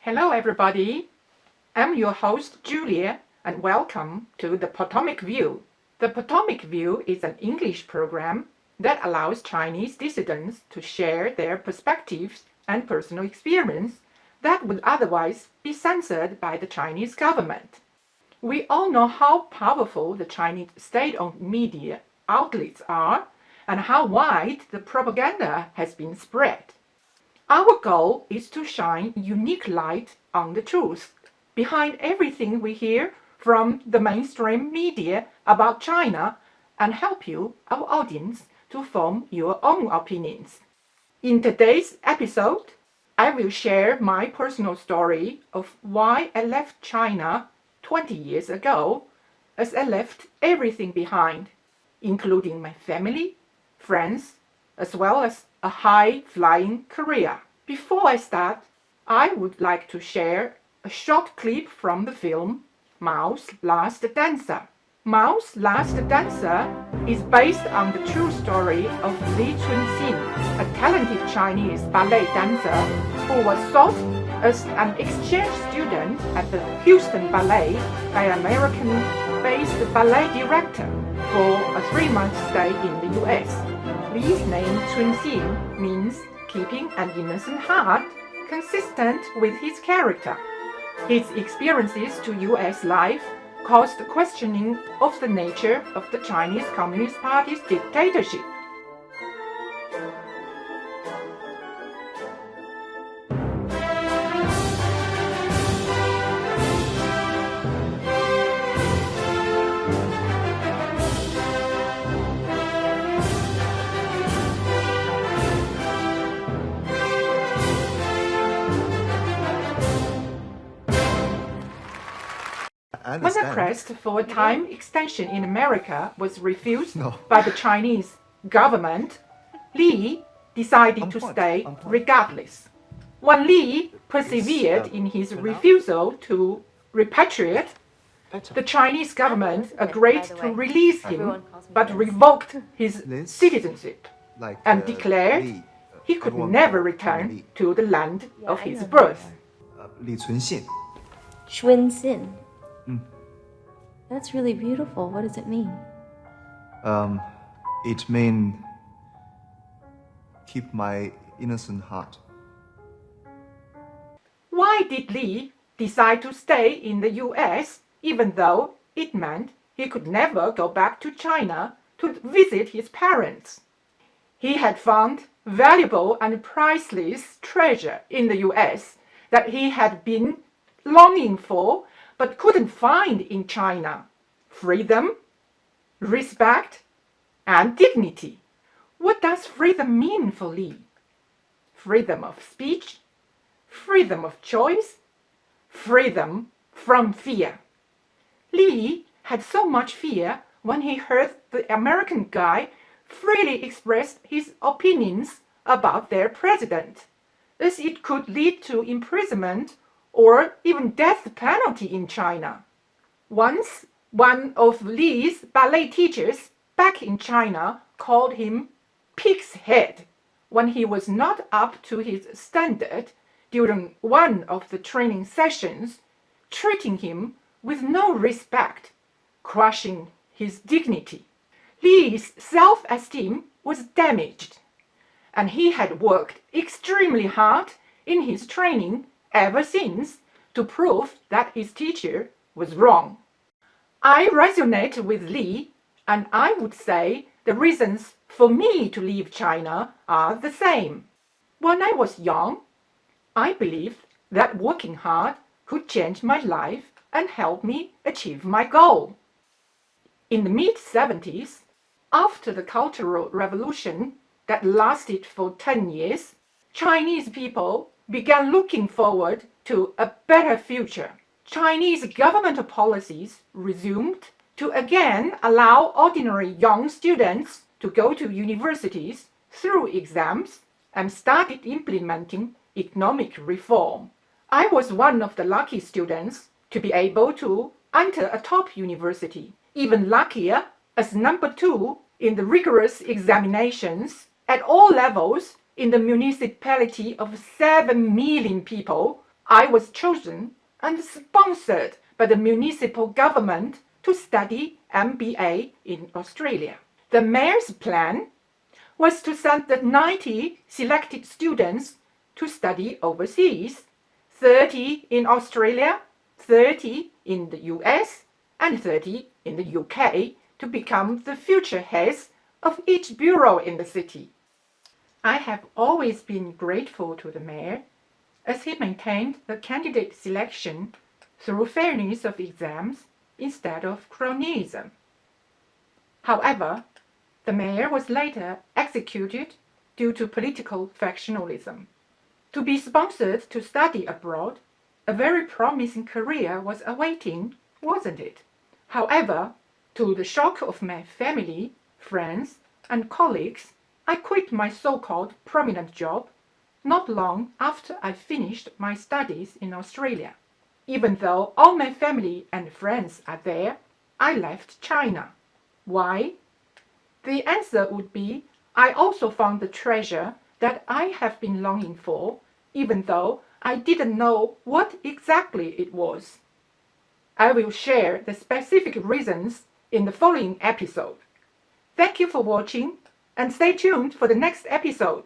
Hello everybody, I'm your host Julia and welcome to the Potomac View. The Potomac View is an English program that allows Chinese dissidents to share their perspectives and personal experience that would otherwise be censored by the Chinese government. We all know how powerful the Chinese state-owned media outlets are and how wide the propaganda has been spread. Our goal is to shine unique light on the truth behind everything we hear from the mainstream media about China and help you, our audience, to form your own opinions. In today's episode, I will share my personal story of why I left China 20 years ago, as I left everything behind, including my family, friends, as well as a high-flying career. Before I start, I would like to share a short clip from the film Mao's Last Dancer. Mao's Last Dancer is based on the true story of Cunxin, a talented Chinese ballet dancer who was sought as an exchange student at the Houston Ballet by an American-based ballet director for a 3-month stay in the US. Li's name Cunxin means keeping an innocent heart, consistent with his character. His experiences to US life caused questioning of the nature of the Chinese Communist Party's dictatorship. When the request for a time extension in America was refused by the Chinese government, Li decided to stay regardless. When Li persevered in his refusal to repatriate, the Chinese government agreed to release him but revoked his citizenship and declared he could never return to the land of his birth. Cunxin. That's really beautiful. What does it mean? It means keep my innocent heart. Why did Li decide to stay in the US even though it meant he could never go back to China to visit his parents? He had found valuable and priceless treasure in the US that he had been longing for but couldn't find in China: freedom, respect, and dignity. What does freedom mean for Li? Freedom of speech, freedom of choice, freedom from fear. Li had so much fear when he heard the American guy freely express his opinions about their president, as it could lead to imprisonment or even death penalty in China. Once, one of Li's ballet teachers back in China called him pig's head when he was not up to his standard during one of the training sessions, treating him with no respect, crushing his dignity. Li's self-esteem was damaged, and he had worked extremely hard in his training ever since to prove that his teacher was wrong. I resonate with Li, and I would say the reasons for me to leave China are the same. When I was young, I believed that working hard could change my life and help me achieve my goal. In the mid-70s, after the Cultural Revolution that lasted for 10 years, Chinese people began looking forward to a better future. Chinese government policies resumed to again allow ordinary young students to go to universities through exams and started implementing economic reform. I was one of the lucky students to be able to enter a top university, even luckier as number 2 in the rigorous examinations at all levels in the municipality of 7 million people I was chosen and sponsored by the municipal government to study MBA in Australia. The mayor's plan was to send the 90 selected students to study overseas, 30 in Australia, 30 in the US, and 30 in the UK, to become the future heads of each bureau in the city. I have always been grateful to the mayor, as he maintained the candidate selection through fairness of exams instead of cronyism. However, the mayor was later executed due to political factionalism. To be sponsored to study abroad, a very promising career was awaiting, wasn't it? However, to the shock of my family, friends, and colleagues, I quit my so-called prominent job not long after I finished my studies in Australia. Even though all my family and friends are there, I left China. Why? The answer would be I also found the treasure that I have been longing for, even though I didn't know what exactly it was. I will share the specific reasons in the following episode. Thank you for watching, and stay tuned for the next episode.